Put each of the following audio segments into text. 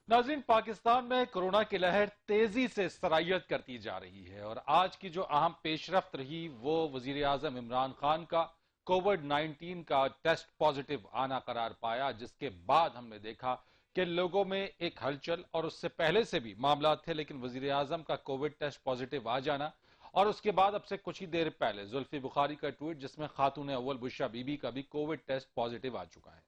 ناظرین، پاکستان میں کورونا کی لہر تیزی سے سرایت کرتی جا رہی ہے اور آج کی جو اہم پیش رفت رہی وہ وزیر اعظم عمران خان کا کووڈ 19 کا ٹیسٹ پازیٹو آنا قرار پایا، جس کے بعد ہم نے دیکھا کہ لوگوں میں ایک ہلچل، اور اس سے پہلے سے بھی معاملات تھے لیکن وزیر اعظم کا کووڈ ٹیسٹ پازیٹو آ جانا، اور اس کے بعد اب سے کچھ ہی دیر پہلے زلفی بخاری کا ٹویٹ جس میں خاتون اول بشرا بی بی کا بھی کووڈ ٹیسٹ پازیٹو آ چکا ہے۔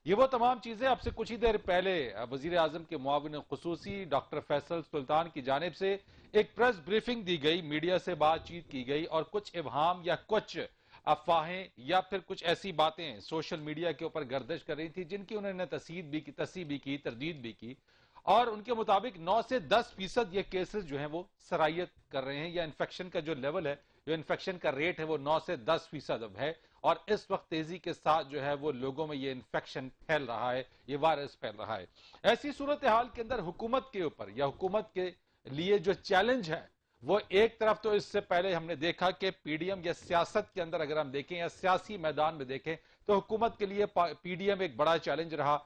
یہ وہ تمام چیزیں اب سے کچھ ہی دیر پہلے وزیر اعظم کے معاون خصوصی ڈاکٹر فیصل سلطان کی جانب سے ایک پریس بریفنگ دی گئی، میڈیا سے بات چیت کی گئی اور کچھ ابہام یا کچھ افواہیں یا پھر کچھ ایسی باتیں سوشل میڈیا کے اوپر گردش کر رہی تھی جن کی انہوں نے تصحیح بھی کی، تردید بھی کی، اور ان کے مطابق 9 سے 10% یہ کیسز جو ہیں وہ سرایت کر رہے ہیں، یا انفیکشن کا جو لیول ہے، جو انفیکشن کا ریٹ ہے وہ 9 سے 10% اب ہے، اور اس وقت تیزی کے ساتھ جو ہے وہ لوگوں میں یہ انفیکشن پھیل رہا ہے، یہ وائرس پھیل رہا ہے۔ ایسی صورتحال کے اندر حکومت کے اوپر یا حکومت کے لیے جو چیلنج ہے وہ ایک طرف تو اس سے پہلے ہم نے دیکھا کہ پی ڈی ایم یا سیاست کے اندر اگر ہم دیکھیں یا سیاسی میدان میں دیکھیں تو حکومت کے لیے پی ڈی ایم ایک بڑا چیلنج رہا،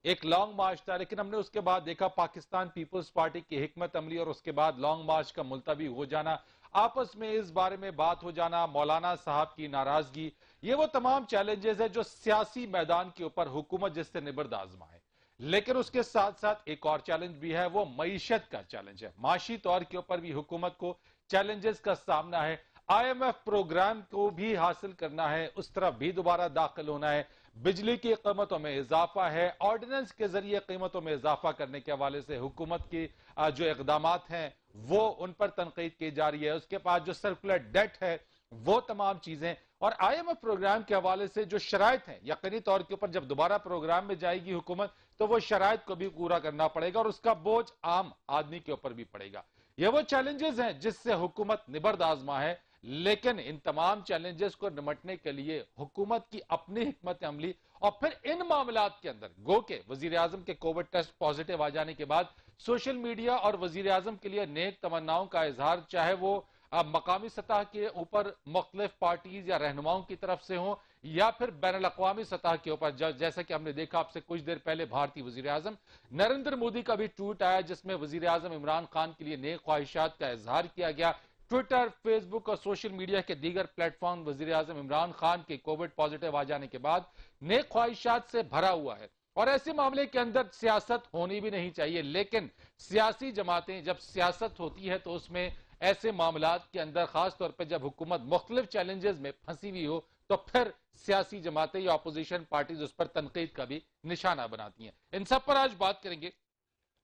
ایک لانگ مارچ تھا، لیکن ہم نے اس کے بعد دیکھا پاکستان پیپلز پارٹی کی حکمت عملی اور اس کے بعد لانگ مارچ کا ملتوی ہو جانا، آپس میں اس بارے میں بات ہو جانا، مولانا صاحب کی ناراضگی، یہ وہ تمام چیلنجز ہیں جو سیاسی میدان کے اوپر حکومت جس سے نبرد آزما ہے۔ لیکن اس کے ساتھ ساتھ ایک اور چیلنج بھی ہے، وہ معیشت کا چیلنج ہے، معاشی طور کے اوپر بھی حکومت کو چیلنجز کا سامنا ہے، آئی ایم ایف پروگرام کو بھی حاصل کرنا ہے، اس طرف بھی دوبارہ داخل ہونا ہے، بجلی کی قیمتوں میں اضافہ ہے، آرڈیننس کے ذریعے قیمتوں میں اضافہ کرنے کے حوالے سے حکومت کی جو اقدامات ہیں وہ ان پر تنقید کی جا رہی ہے، اس کے پاس جو سرکولر ڈیٹ ہے وہ تمام چیزیں، اور آئی ایم ایف پروگرام کے حوالے سے جو شرائط ہیں یقینی طور کے اوپر جب دوبارہ پروگرام میں جائے گی حکومت تو وہ شرائط کو بھی پورا کرنا پڑے گا اور اس کا بوجھ عام آدمی کے اوپر بھی پڑے گا۔ یہ وہ چیلنجز ہیں جس سے حکومت نبرد آزما ہے، لیکن ان تمام چیلنجز کو نمٹنے کے لیے حکومت کی اپنی حکمت عملی اور پھر ان معاملات کے اندر گو کہ وزیر اعظم کے کووڈ ٹیسٹ پازیٹو آ جانے کے بعد سوشل میڈیا اور وزیر اعظم کے لیے نیک تمناؤں کا اظہار، چاہے وہ مقامی سطح کے اوپر مختلف پارٹیز یا رہنماؤں کی طرف سے ہوں یا پھر بین الاقوامی سطح کے اوپر، جیسا کہ ہم نے دیکھا اب سے کچھ دیر پہلے بھارتی وزیر اعظم نریندر مودی کا بھی ٹویٹ آیا جس میں وزیر اعظم عمران خان کے لیے نیک خواہشات کا اظہار کیا گیا۔ ٹویٹر، فیس بک اور سوشل میڈیا کے دیگر پلیٹ فارم وزیر اعظم عمران خان کے کووڈ پازیٹو آ جانے کے بعد نیک خواہشات سے بھرا ہوا ہے، اور ایسے معاملے کے اندر سیاست ہونی بھی نہیں چاہیے، لیکن سیاسی جماعتیں جب سیاست ہوتی ہے تو اس میں ایسے معاملات کے اندر خاص طور پہ جب حکومت مختلف چیلنجز میں پھنسی ہوئی ہو تو پھر سیاسی جماعتیں یا اپوزیشن پارٹیز اس پر تنقید کا بھی نشانہ بناتی ہیں۔ ان سب پر آج بات کریں گے،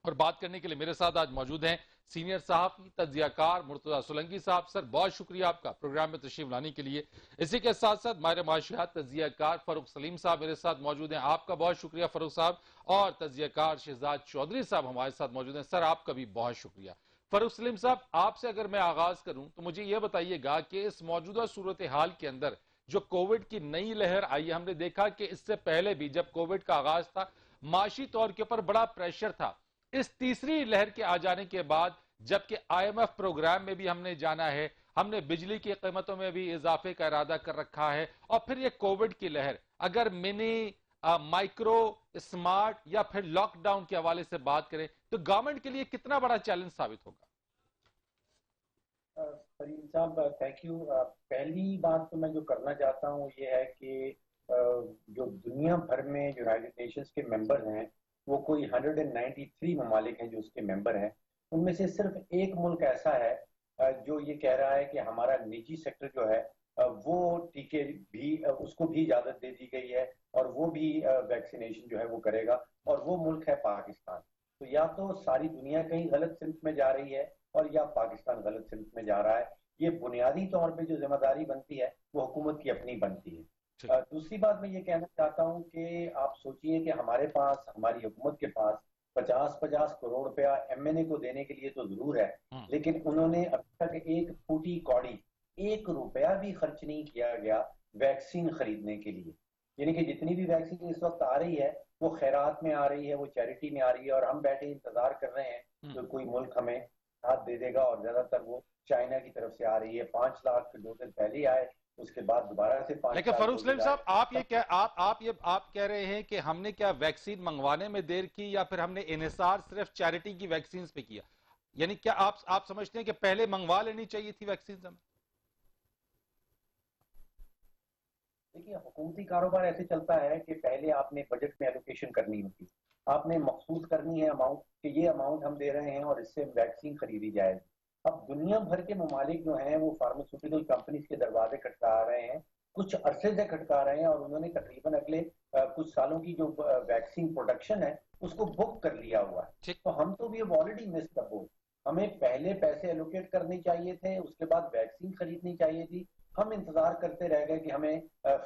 اور بات کرنے کے لیے میرے ساتھ آج موجود ہیں سینئر صحافی تجزیہ کار مرتضی سولنگی صاحب۔ سر بہت شکریہ آپ کا پروگرام میں تشریف لانے کے لیے۔ اسی کے ساتھ ساتھ ماہر معاشیات تجزیہ کار فاروق سلیم صاحب میرے ساتھ موجود ہیں، آپ کا بہت شکریہ فاروق صاحب، اور تجزیہ کار شہزاد چودھری صاحب ہمارے ساتھ موجود ہیں، سر آپ کا بھی بہت شکریہ۔ فاروق سلیم صاحب، آپ سے اگر میں آغاز کروں تو مجھے یہ بتائیے گا کہ اس موجودہ صورتحال کے اندر جو کووڈ کی نئی لہر آئی، ہم نے دیکھا کہ اس سے پہلے بھی جب کووڈ کا آغاز تھا معاشی طور کے اوپر بڑا پریشر تھا، اس تیسری لہر کے آ جانے کے بعد جبکہ آئی ایم ایف پروگرام میں بھی ہم نے جانا ہے، ہم نے بجلی کی قیمتوں میں بھی اضافے کا ارادہ کر رکھا ہے، اور پھر یہ کووڈ کی لہر، اگر منی مائکرو اسمارٹ یا پھر لاک ڈاؤن کے حوالے سے بات کریں تو گورنمنٹ کے لیے کتنا بڑا چیلنج ثابت ہوگا؟ فریم صاحب تھینک یو۔ پہلی بات تو میں جو کرنا چاہتا ہوں یہ ہے کہ جو دنیا بھر میں یونائٹڈ نیشنز کے ممبر ہیں وہ کوئی 193 ممالک ہیں جو اس کے ممبر ہیں، ان میں سے صرف ایک ملک ایسا ہے جو یہ کہہ رہا ہے کہ ہمارا نجی سیکٹر جو ہے وہ ٹیکے بھی اس کو بھی اجازت دے دی گئی ہے اور وہ بھی ویکسینیشن جو ہے وہ کرے گا، اور وہ ملک ہے پاکستان۔ تو یا تو ساری دنیا کہیں غلط سمت میں جا رہی ہے اور یا پاکستان غلط سمت میں جا رہا ہے، یہ بنیادی طور پہ جو ذمہ داری بنتی ہے وہ حکومت کی اپنی بنتی ہے۔ دوسری بات میں یہ کہنا چاہتا ہوں کہ آپ سوچئے کہ ہمارے پاس، ہماری حکومت کے پاس 50-50 کروڑ روپیہ ایم این اے کو دینے کے لیے تو ضرور ہے، لیکن انہوں نے ابھی تک ایک پھوٹی کوڑی 1 روپیہ بھی خرچ نہیں کیا گیا ویکسین خریدنے کے لیے۔ یعنی کہ جتنی بھی ویکسین اس وقت آ رہی ہے وہ خیرات میں آ رہی ہے، وہ چیریٹی میں آ رہی ہے، اور ہم بیٹھے انتظار کر رہے ہیں کہ کوئی ملک ہمیں ہاتھ دے دے گا، اور زیادہ تر وہ چائنا کی طرف سے آ رہی ہے۔ 5 لاکھ 2 دن پہلے آئے، اس کے بعد دوبارہ سے 5 لیکن سال فاروق سلیم صاحب آپ کہہ رہے ہیں کہ ہم نے کیا ویکسین منگوانے میں دیر کی یا پھر ہم نے انحصار صرف چیریٹی کی ویکسینز پہ کیا؟ یعنی کیا آپ سمجھتے ہیں کہ پہلے منگوا لینی چاہیے تھی ویکسینز ہمیں؟ دیکھیے حکومتی کاروبار ایسے چلتا ہے کہ پہلے آپ نے بجٹ میں ایلوکیشن کرنی ہوتی، آپ نے مخصوص کرنی ہے اماؤنٹ کہ یہ اماؤنٹ ہم دے رہے ہیں اور اس سے ویکسین خریدی جائے گی۔ اب دنیا بھر کے ممالک جو ہیں وہ فارماسیوٹیکل کمپنیز کے دروازے کھٹکا رہے ہیں، کچھ عرصے سے کھٹکا رہے ہیں، اور انہوں نے تقریباً اگلے کچھ سالوں کی جو ویکسین پروڈکشن ہے اس کو بک کر لیا ہوا ہے۔ ٹھیک۔ تو ہم تو بھی اب آلریڈی مس دا بوٹ، ہمیں پہلے پیسے ایلوکیٹ کرنے چاہیے تھے، اس کے بعد ویکسین خریدنی چاہیے تھی، ہم انتظار کرتے رہ گئے کہ ہمیں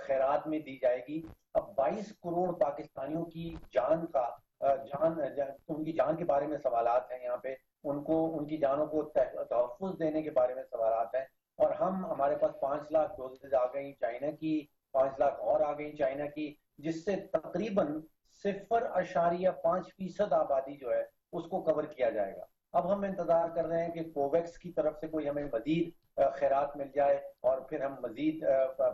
خیرات میں دی جائے گی۔ اب 22 کروڑ پاکستانیوں کی جان کا ان کی جان کے بارے میں سوالات ہیں، یہاں پہ ان کو ان کی جانوں کو تحفظ دینے کے بارے میں سوالات ہیں، اور ہمارے پاس 5 لاکھ ڈوزز آ گئی چائنا کی، 5 لاکھ اور آ گئی چائنا کی، جس سے تقریباً 0.5% آبادی جو ہے اس کو کور کیا جائے گا۔ اب ہم انتظار کر رہے ہیں کہ کوویکس کی طرف سے کوئی ہمیں مزید خیرات مل جائے اور پھر ہم مزید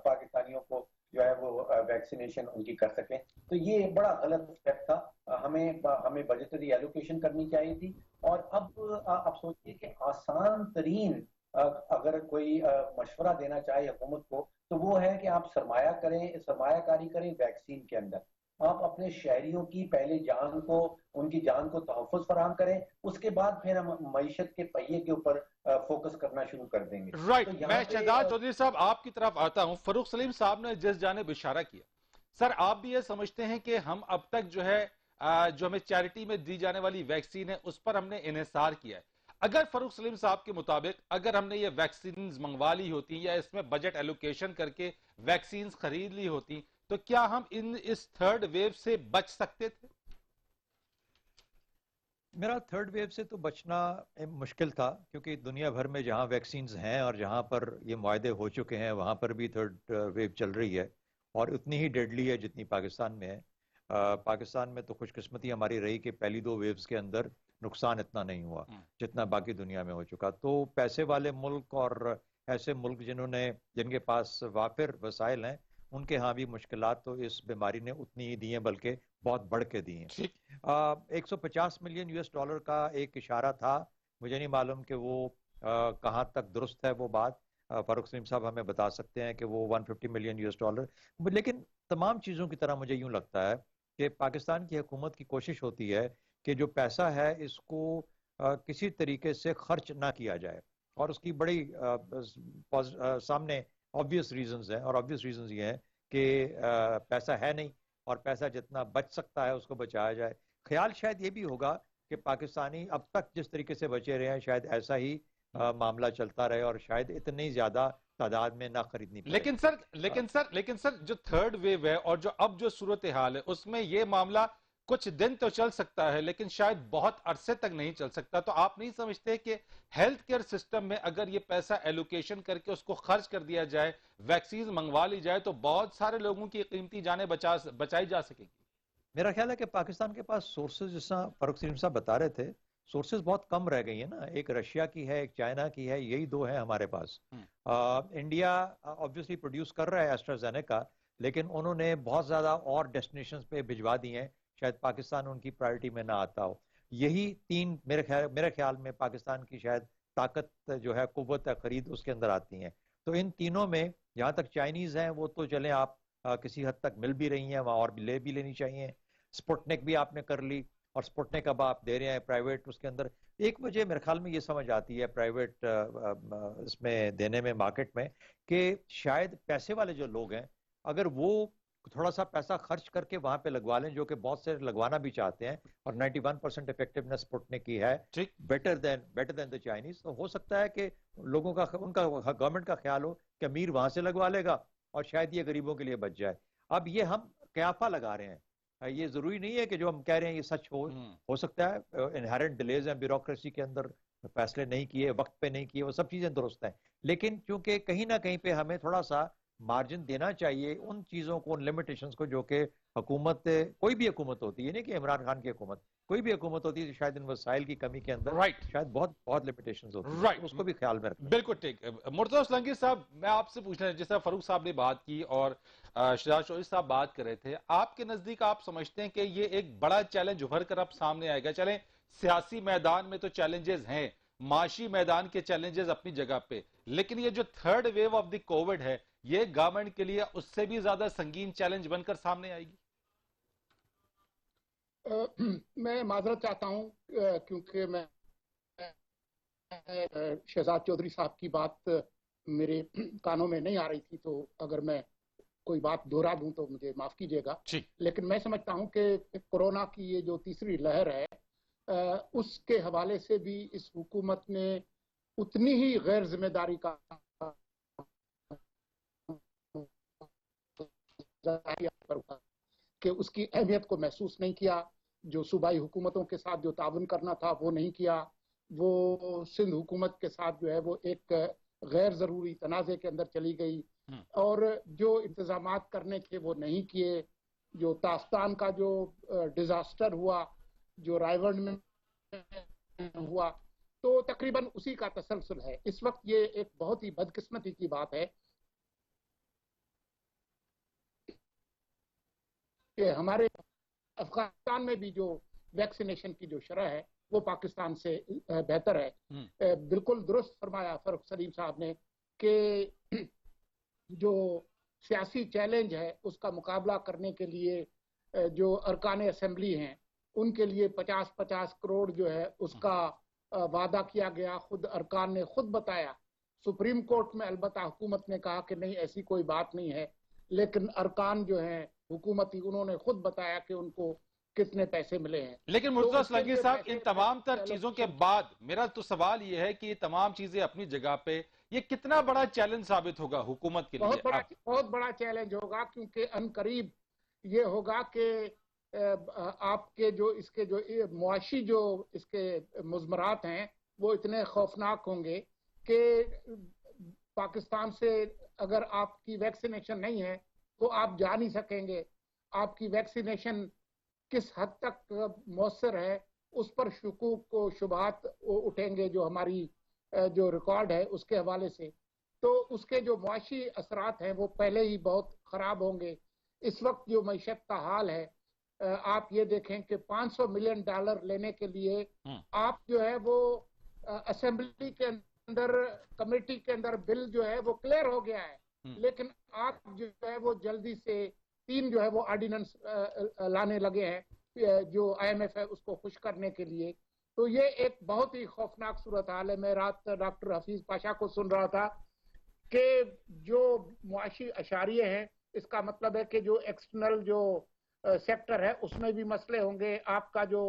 پاکستانیوں کو جو ہے وہ ویکسینیشن ان کی کر سکیں۔ تو یہ بڑا غلط اسٹیپ تھا، ہمیں بجٹری ایلوکیشن کرنی چاہیے تھی۔ اور اب آپ سوچیے کہ آسان ترین اگر کوئی مشورہ دینا چاہے حکومت کو تو وہ ہے کہ آپ سرمایہ کاری کریں ویکسین کے اندر، آپ اپنے شہریوں کی پہلے ان کی جان کو تحفظ فراہم کریں، اس کے بعد پھر ہم معیشت کے پہیے کے اوپر فوکس کرنا شروع کر دیں گے۔ رائٹ، تو یہاں میں پہ شہزاد چودھری صاحب آپ کی طرف آتا ہوں۔ فاروق سلیم صاحب نے جس جانب اشارہ کیا، سر آپ بھی یہ سمجھتے ہیں کہ ہم اب تک جو ہے جو ہمیں چیریٹی میں دی جانے والی ویکسین ہے اس پر ہم نے انحصار کیا ہے؟ اگر فاروق سلیم صاحب کے مطابق اگر ہم نے یہ ویکسینز منگوا لی ہوتی یا اس میں بجٹ ایلوکیشن کر کے ویکسینز خرید لی ہوتی تو کیا ہم اس تھرڈ ویو سے بچ سکتے تھے؟ میرا تھرڈ ویو سے تو بچنا مشکل تھا، کیونکہ دنیا بھر میں جہاں ویکسینز ہیں اور جہاں پر یہ معاہدے ہو چکے ہیں وہاں پر بھی تھرڈ ویو چل رہی ہے، اور اتنی ہی ڈیڈلی ہے جتنی پاکستان میں ہے۔ پاکستان میں تو خوش قسمتی ہماری رہی کہ پہلی 2 ویوز کے اندر نقصان اتنا نہیں ہوا جتنا باقی دنیا میں ہو چکا۔ تو پیسے والے ملک اور ایسے ملک جن کے پاس وافر وسائل ہیں، ان کے ہاں بھی مشکلات تو اس بیماری نے اتنی ہی دی ہیں، بلکہ بہت بڑھ کے دی ہیں۔ 150 ملین $US کا ایک اشارہ تھا، مجھے نہیں معلوم کہ وہ کہاں تک درست ہے وہ بات، فاروق سلیم صاحب ہمیں بتا سکتے ہیں کہ وہ 150 ملین $US۔ لیکن تمام چیزوں کی طرح مجھے یوں لگتا ہے کہ پاکستان کی حکومت کی کوشش ہوتی ہے کہ جو پیسہ ہے اس کو کسی طریقے سے خرچ نہ کیا جائے، اور اس کی بڑی سامنے obvious reasons ہیں، اور obvious reasons یہ ہیں کہ پیسہ ہے نہیں، اور پیسہ جتنا بچ سکتا ہے اس کو بچایا جائے۔ خیال شاید یہ بھی ہوگا کہ پاکستانی اب تک جس طریقے سے بچے رہے ہیں شاید ایسا ہی معاملہ چلتا رہے، اور شاید اتنی زیادہ تعداد میں نہ خریدنی پڑے۔ لیکن سر جو تھرڈ ویو ہے اور جو اب جو صورتحال ہے اس میں یہ معاملہ کچھ دن تو چل سکتا ہے لیکن شاید بہت عرصے تک نہیں چل سکتا۔ تو آپ نہیں سمجھتے کہ ہیلتھ کیئر سسٹم میں اگر یہ پیسہ ایلوکیشن کر کے اس کو خرچ کر دیا جائے، ویکسین منگوا لی جائے، تو بہت سارے لوگوں کی قیمتی جانیں بچائی جا سکے گی؟ میرا خیال ہے کہ پاکستان کے پاس سورسز، جس طرح فاروق سلیم صاحب بتا رہے تھے، سورسز بہت کم رہ گئی ہیں نا، ایک رشیا کی ہے، ایک چائنا کی ہے، یہی 2 ہیں ہمارے پاس۔ انڈیا آبویسلی پروڈیوس کر رہا ہے ایسٹرازینیکا، لیکن انہوں نے بہت زیادہ اور ڈیسٹینیشنز پہ بھجوا دی ہیں، شاید پاکستان ان کی پرائرٹی میں نہ آتا ہو۔ یہی 3 میرے خیال میں پاکستان کی شاید طاقت جو ہے، قوت خرید اس کے اندر آتی ہیں۔ تو ان تینوں میں جہاں تک چائنیز ہیں وہ تو چلیں آپ کسی حد تک مل بھی رہی ہیں وہاں، اور لے بھی لینی چاہیے۔ سپوٹنک بھی آپ نے کر لی، اور سپوٹنک اب آپ دے رہے ہیں پرائیویٹ، اس کے اندر ایک وجہ میرے خیال میں یہ سمجھ آتی ہے پرائیویٹ اس میں دینے میں، مارکیٹ میں، کہ شاید پیسے والے جو لوگ ہیں اگر وہ تھوڑا سا پیسہ خرچ کر کے وہاں پہ لگوا لیں، جو کہ بہت سے لگوانا بھی چاہتے ہیں، اور 91% افیکٹونیس سپوٹنک کی ہے، بیٹر دین دا چائنیز، تو ہو سکتا ہے کہ لوگوں کا، ان کا گورنمنٹ کا خیال ہو کہ امیر وہاں سے لگوا لے گا اور شاید یہ غریبوں کے لیے بچ جائے۔ اب یہ ہم قیافہ لگا رہے ہیں، یہ ضروری نہیں ہے کہ جو ہم کہہ رہے ہیں یہ سچ ہو سکتا ہے، انہیرنٹ ڈیلیز ہیں بیوروکریسی کے اندر، فیصلے نہیں کیے، وقت پہ نہیں کیے، وہ سب چیزیں درست ہیں، لیکن چونکہ کہیں نہ کہیں پہ ہمیں تھوڑا سا مارجن دینا چاہیے ان چیزوں کو، ان لمیٹیشنز کو جو کہ حکومت، کوئی بھی حکومت ہوتی ہے، نہیں کہ عمران خان کی حکومت، کوئی بھی حکومت ہوتی ہے شاید ان وسائل کی کمی کے اندر رائٹ شاید بہت بہت لمیٹیشنز ہوتی ہیں، رائٹ اس کو بھی خیال میں رکھنا بالکل ٹھیک. مرتضی اسلم صاحب، میں آپ سے پوچھنا ہے، جس طرح فاروق صاحب نے بات کی اور شہزاد چودھری صاحب بات کر رہے تھے، آپ کے نزدیک آپ سمجھتے ہیں کہ یہ ایک بڑا چیلنج ابھر کر اب سامنے آئے گا؟ چلیں سیاسی میدان میں تو چیلنجز ہیں، معاشی میدان کے چیلنجز اپنی جگہ پہ، لیکن یہ جو third wave of the covid ہے، یہ گورنمنٹ کے لیے اس سے بھی زیادہ سنگین چیلنج بن کر سامنے آئے گی؟ میں معذرت چاہتا ہوں کیونکہ میں شہزاد چودھری صاحب کی بات میرے کانوں میں نہیں آ رہی تھی، تو اگر میں کوئی بات دہرا دوں تو مجھے معاف کیجیے گا. لیکن میں سمجھتا ہوں کہ کورونا کی یہ جو تیسری لہر ہے اس کے حوالے سے بھی اس حکومت نے اتنی ہی غیر ذمہ داری کا کہ اس کی اہمیت کو محسوس نہیں کیا، جو صوبائی حکومتوں کے ساتھ جو تعاون کرنا تھا وہ نہیں کیا، وہ سندھ حکومت کے ساتھ جو ہے وہ ایک غیر ضروری تنازع کے اندر چلی گئی، اور جو انتظامات کرنے کے وہ نہیں کیے، جو تافتان کا جو ڈیزاسٹر ہوا، جو رائیورڈ میں ہوا، تو تقریباً اسی کا تسلسل ہے. اس وقت یہ ایک بہت ہی بدقسمتی کی بات ہے کہ ہمارے افغانستان میں بھی جو ویکسینیشن کی جو شرح ہے وہ پاکستان سے بہتر ہے. بالکل درست فرمایا فاروق سلیم صاحب نے کہ جو سیاسی چیلنج ہے اس کا مقابلہ کرنے کے لیے جو ارکان اسمبلی ہیں ان کے لیے 50-50 کروڑ جو ہے اس کا وعدہ کیا گیا. خود ارکان نے خود بتایا، سپریم کورٹ میں البتہ حکومت نے کہا کہ نہیں ایسی کوئی بات نہیں ہے، لیکن ارکان جو ہیں حکومتی انہوں نے خود بتایا کہ ان کو کتنے پیسے ملے ہیں. لیکن مرتضی اسلم صاحب، ان تمام تر چیزوں کے بعد میرا تو سوال یہ ہے کہ یہ تمام چیزیں اپنی جگہ پہ، یہ کتنا بڑا چیلنج ثابت ہوگا حکومت کے لیے؟ بہت بڑا چیلنج ہوگا، کیونکہ ان قریب یہ ہوگا کہ آپ کے جو اس کے جو معاشی جو اس کے مضمرات ہیں وہ اتنے خوفناک ہوں گے کہ پاکستان سے اگر آپ کی ویکسینیشن نہیں ہے تو آپ جا نہیں سکیں گے. آپ کی ویکسینیشن کس حد تک مؤثر ہے اس پر شکوک و شبہات اٹھیں گے جو ہماری جو ریکارڈ ہے اس کے حوالے سے. تو اس کے جو معاشی اثرات ہیں وہ پہلے ہی بہت خراب ہوں گے. اس وقت جو معیشت کا حال ہے، آپ یہ دیکھیں کہ $500 ملین لینے کے لیے آپ جو ہے وہ اسمبلی کے اندر کمیٹی کے اندر بل جو ہے وہ کلیئر ہو گیا ہے، لیکن آپ جو ہے وہ جلدی سے 3 جو ہے وہ آرڈیننس لانے لگے ہیں جو IMF ہے اس کو خوش کرنے کے لیے. تو یہ ایک بہت ہی خوفناک صورتحال ہے. میں رات ڈاکٹر حفیظ پاشا کو سن رہا تھا کہ جو معاشی اشاریے ہیں اس کا مطلب ہے کہ جو ایکسٹرنل جو سیکٹر ہے اس میں بھی مسئلے ہوں گے، آپ کا جو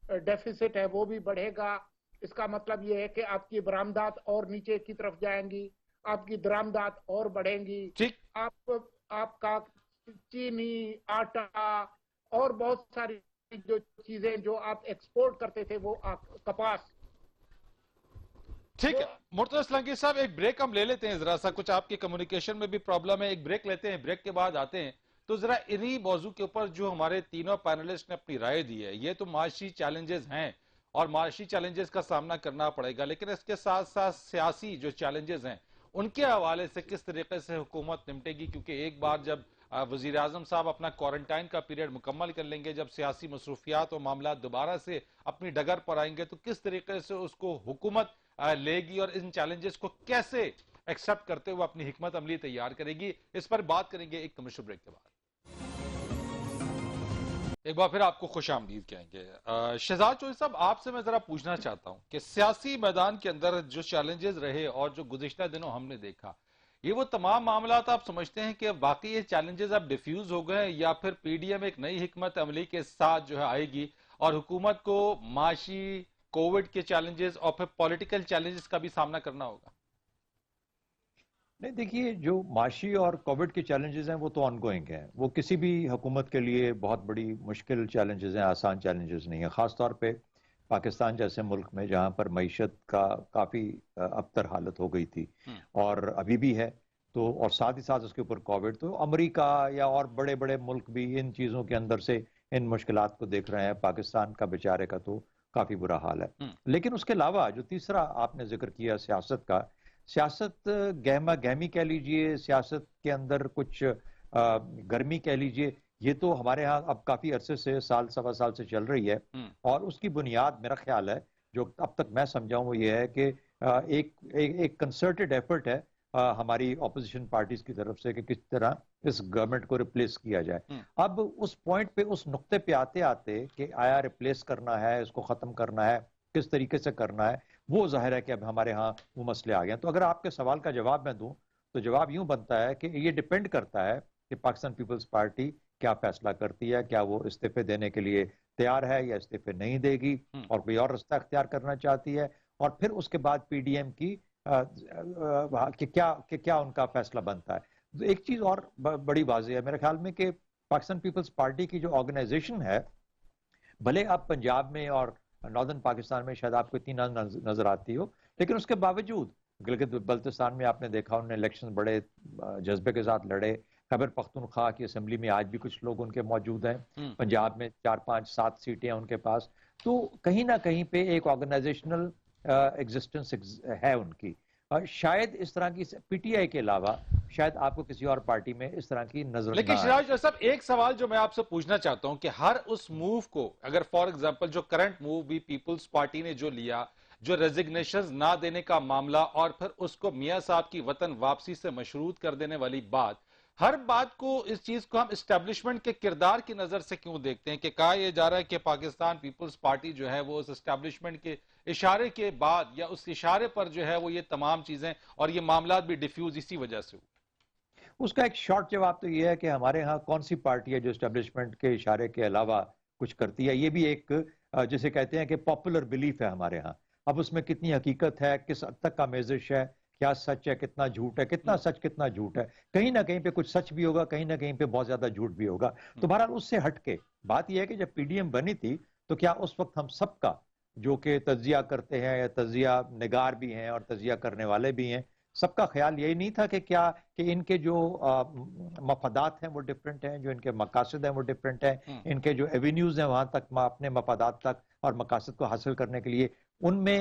ڈیفیسٹ ہے وہ بھی بڑھے گا. اس کا مطلب یہ ہے کہ آپ کی برآمدات اور نیچے کی طرف جائیں گی، آپ کی درآمدات اور بڑھیں گی. آپ کا چینی، آٹا اور بہت ساری جو چیزیں جو آپ ایکسپورٹ کرتے تھے، وہ کپاس. ٹھیک ہے مرتضی اسلم صاحب، ایک بریک ہم لے لیتے ہیں، ذرا سا کچھ آپ کی کمیونیکیشن میں بھی پرابلم ہے، ایک بریک لیتے ہیں، بریک کے بعد آتے ہیں. تو ذرا انہی موضوع کے اوپر جو ہمارے تینوں پینلسٹ نے اپنی رائے دی ہے، یہ تو معاشی چیلنجز ہیں اور معاشی چیلنجز کا سامنا کرنا پڑے گا، لیکن اس کے ساتھ ساتھ سیاسی جو چیلنجز ہیں ان کے حوالے سے کس طریقے سے حکومت نمٹے گی؟ کیونکہ ایک بار جب وزیر اعظم صاحب اپنا کوارنٹائن کا پیریڈ مکمل کر لیں گے، جب سیاسی مصروفیات اور معاملات دوبارہ سے اپنی ڈگر پر آئیں گے، تو کس طریقے سے اس کو حکومت لے گی اور ان چیلنجز کو کیسے ایکسپٹ کرتے ہوئے اپنی حکمت عملی تیار کرے گی؟ اس پر بات کریں گے ایک کمرشل بریک کے بعد. ایک بار پھر آپ کو خوش آمدید کہیں گے. شہزاد چودھری صاحب، آپ سے میں ذرا پوچھنا چاہتا ہوں کہ سیاسی میدان کے اندر جو چیلنجز رہے اور جو گزشتہ دنوں ہم نے دیکھا، یہ وہ تمام معاملات آپ سمجھتے ہیں کہ واقعی یہ چیلنجز اب ڈیفیوز ہو گئے، یا پھر PDM ایک نئی حکمت عملی کے ساتھ جو ہے آئے گی اور حکومت کو معاشی، کووڈ کے چیلنجز اور پھر پولیٹیکل چیلنجز کا بھی سامنا کرنا ہوگا؟ نہیں، دیکھیے جو معاشی اور کووڈ کے چیلنجز ہیں وہ تو آن گوئنگ ہیں، وہ کسی بھی حکومت کے لیے بہت بڑی مشکل چیلنجز ہیں، آسان چیلنجز نہیں ہیں. خاص طور پہ پاکستان جیسے ملک میں جہاں پر معیشت کا کافی ابتر حالت ہو گئی تھی اور ابھی بھی ہے. تو اور ساتھ ہی ساتھ اس کے اوپر کووڈ، تو امریکہ یا اور بڑے بڑے ملک بھی ان چیزوں کے اندر سے ان مشکلات کو دیکھ رہے ہیں. پاکستان کا بیچارے کا تو کافی برا حال ہے. لیکن اس کے علاوہ جو تیسرا آپ نے ذکر کیا سیاست کا، سیاست گہما گہمی کہہ لیجئے، سیاست کے اندر کچھ گرمی کہہ لیجئے، یہ تو ہمارے ہاں اب کافی عرصے سے، سال سوا سال سے چل رہی ہے. اور اس کی بنیاد میرا خیال ہے جو اب تک میں سمجھاؤں وہ یہ ہے کہ ایک کنسرٹڈ ایفرٹ ہے ہماری اپوزیشن پارٹیز کی طرف سے کہ کس طرح اس گورنمنٹ کو ریپلیس کیا جائے. اب اس پوائنٹ پہ، اس نقطے پہ آتے آتے کہ آیا ریپلیس کرنا ہے، اس کو ختم کرنا ہے، کس طریقے سے کرنا ہے، وہ ظاہر ہے کہ اب ہمارے ہاں وہ مسئلے آ گئے ہیں. تو اگر آپ کے سوال کا جواب میں دوں تو جواب یوں بنتا ہے کہ یہ ڈیپینڈ کرتا ہے کہ پاکستان پیپلز پارٹی کیا فیصلہ کرتی ہے، کیا وہ استعفے دینے کے لیے تیار ہے یا استعفے نہیں دے گی اور کوئی اور رستہ اختیار کرنا چاہتی ہے، اور پھر اس کے بعد پی ڈی ایم کی کہ کیا ان کا فیصلہ بنتا ہے. ایک چیز اور بڑی واضح ہے میرے خیال میں کہ پاکستان پیپلز پارٹی کی جو آرگنائزیشن ہے، بھلے آپ پنجاب میں اور ناردرن پاکستان میں شاید آپ کو اتنی نظر آتی ہو، لیکن اس کے باوجود گلگت بلتستان میں آپ نے دیکھا انہوں نے الیکشن بڑے جذبے کے ساتھ لڑے. خیبر پختونخوا کی اسمبلی میں آج بھی کچھ لوگ ان کے موجود ہیں. پنجاب میں 4 5 7 سیٹیں ہیں ان کے پاس. تو کہیں نہ کہیں پہ ایک آرگنائزیشنل ایگزسٹنس ہے ان کی. شاید اس طرح کی پی ٹی آئی کے علاوہ شاید آپ کو کسی اور پارٹی میں اس طرح کی نظر لیکن نہ آئے. شراج صاحب، ایک سوال جو میں آپ سے پوچھنا چاہتا ہوں کہ ہر اس موو کو، اگر فار ایگزامپل جو کرنٹ موو بھی پیپلز پارٹی نے جو لیا، جو ریزگنیشنز نہ دینے کا معاملہ اور پھر اس کو میاں صاحب کی وطن واپسی سے مشروط کر دینے والی بات، ہر بات کو، اس چیز کو ہم اسٹیبلشمنٹ کے کردار کی نظر سے کیوں دیکھتے ہیں کہ کہا یہ جا رہا ہے کہ پاکستان پیپلز پارٹی جو ہے وہ اس اسٹیبلشمنٹ کے اشارے کے بعد یا اس اشارے پر جو ہے وہ یہ تمام چیزیں اور یہ معاملات بھی ڈیفیوز اسی وجہ سے ہوئے؟ اس کا ایک شارٹ جواب تو یہ ہے کہ ہمارے ہاں کون سی پارٹی ہے جو اسٹیبلشمنٹ کے اشارے کے علاوہ کچھ کرتی ہے. یہ بھی ایک جسے کہتے ہیں کہ پاپولر بلیف ہے ہمارے ہاں. اب اس میں کتنی حقیقت ہے، کس حد تک کا میزش ہے، کیا سچ ہے، کتنا جھوٹ ہے، کتنا سچ کتنا جھوٹ ہے. کہیں نہ کہیں پہ کچھ سچ بھی ہوگا، کہیں نہ کہیں پہ بہت زیادہ جھوٹ بھی ہوگا. تو بہرحال اس سے ہٹ کے بات یہ ہے کہ جب پی ڈی ایم بنی تھی تو کیا اس وقت ہم سب کا جو کہ تجزیہ کرتے ہیں یا تجزیہ نگار بھی ہیں اور تجزیہ کرنے والے بھی ہیں، سب کا خیال یہی نہیں تھا کہ کیا کہ ان کے جو مفادات ہیں وہ ڈفرینٹ ہیں، جو ان کے مقاصد ہیں وہ ڈفرینٹ ہیں، ان کے جو ایونیوز ہیں وہاں تک اپنے مفادات تک اور مقاصد کو حاصل کرنے کے لیے ان میں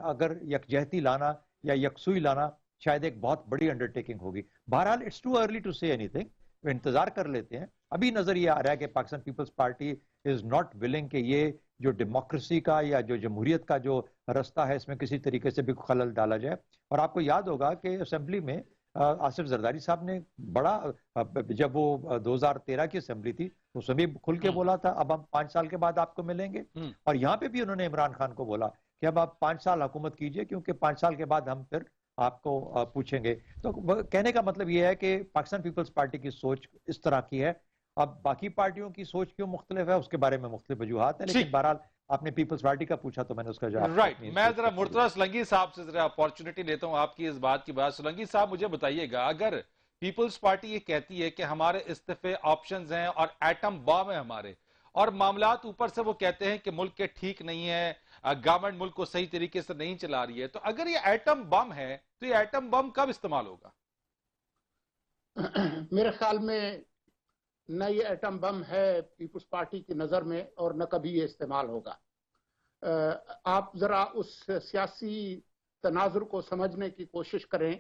اگر یکجہتی لانا یا یکسوئی لانا شاید ایک بہت بڑی انڈرٹیکنگ ہوگی. بہرحال اٹس ٹو ارلی ٹو سے اینی تھنگ، انتظار کر لیتے ہیں. ابھی نظر یہ آ رہا ہے کہ Pakistan people's party is not willing کہ یہ جو ڈیموکریسی کا یا جو جمہوریت کا جو رستہ ہے اس میں کسی طریقے سے بھی خلل ڈالا جائے. اور آپ کو یاد ہوگا کہ اسمبلی میں آصف زرداری صاحب نے بڑا، جب وہ 2013 کی اسمبلی تھی اس میں بھی کھل کے بولا تھا اب ہم 5 سال کے بعد آپ کو ملیں گے. اور یہاں پہ بھی انہوں نے عمران خان کو بولا کہ اب آپ 5 سال حکومت کیجئے کیونکہ 5 سال کے بعد ہم پھر آپ کو پوچھیں گے. تو کہنے کا مطلب یہ ہے کہ پاکستان پیپلز پارٹی کی سوچ اس طرح کی ہے. اب باقی پارٹیوں کی سوچ کیوں مختلف ہے اس کے بارے میں مختلف وجوہات ہیں، لیکن بہرحال آپ نے پیپلز پارٹی کا پوچھا تو میں نے اس کا جواب. رائٹ، میں ذرا مرتضی سلنگی صاحب سے ذرا اپارچونٹی لیتا ہوں آپ کی اس بات کی بات. سلنگی صاحب مجھے بتائیے گا، اگر پیپلز پارٹی یہ کہتی ہے کہ ہمارے استعفے آپشنز ہیں اور ایٹم بام ہے ہمارے، اور معاملات اوپر سے وہ کہتے ہیں کہ ملک کے ٹھیک نہیں ہے، گورنمنٹ ملک کو صحیح طریقے سے نہیں چلا رہی ہے، تو اگر یہ ایٹم بم ہے تو یہ ایٹم بم کب استعمال ہوگا؟ میرے خیال میں نہ یہ ایٹم بم ہے پیپلز پارٹی کی نظر میں اور نہ کبھی یہ استعمال ہوگا. آپ ذرا اس سیاسی تناظر کو سمجھنے کی کوشش کریں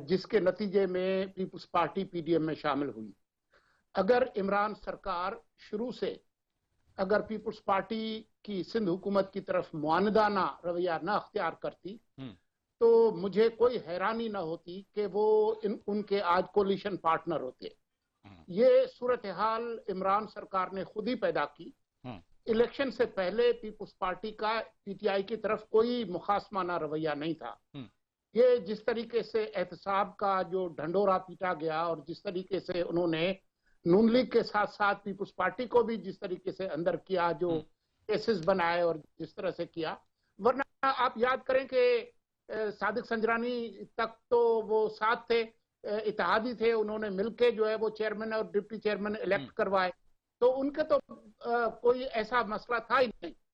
جس کے نتیجے میں people's party P D M میں شامل ہوئی. اگر عمران سرکار شروع سے اگر پیپلز پارٹی کی سندھ حکومت کی طرف معاندانہ رویہ نہ اختیار کرتی تو مجھے کوئی حیرانی نہ ہوتی کہ وہ ان کے آج کولیشن پارٹنر ہوتے. یہ صورتحال عمران سرکار نے خود ہی پیدا کی. الیکشن سے پہلے پیپلز پارٹی کا پی ٹی آئی کی طرف کوئی مخاصمانہ رویہ نہیں تھا. یہ جس طریقے سے احتساب کا جو ڈھنڈورا پیٹا گیا اور جس طریقے سے انہوں نے نون لیگ کے ساتھ ساتھ پیپلز پارٹی کو بھی جس طریقے سے اندر کیا، جو کیسز بنائے اور جس طرح سے کیا، ورنہ آپ یاد کریں کہ صادق سنجرانی تک تو وہ ساتھ تھے، اتحادی تھے، انہوں نے مل کے جو ہے وہ چیئرمین اور ڈپٹی چیئرمین الیکٹ کروائے. تو ان کے تو کوئی ایسا مسئلہ تھا ہی نہیں.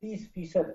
30%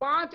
5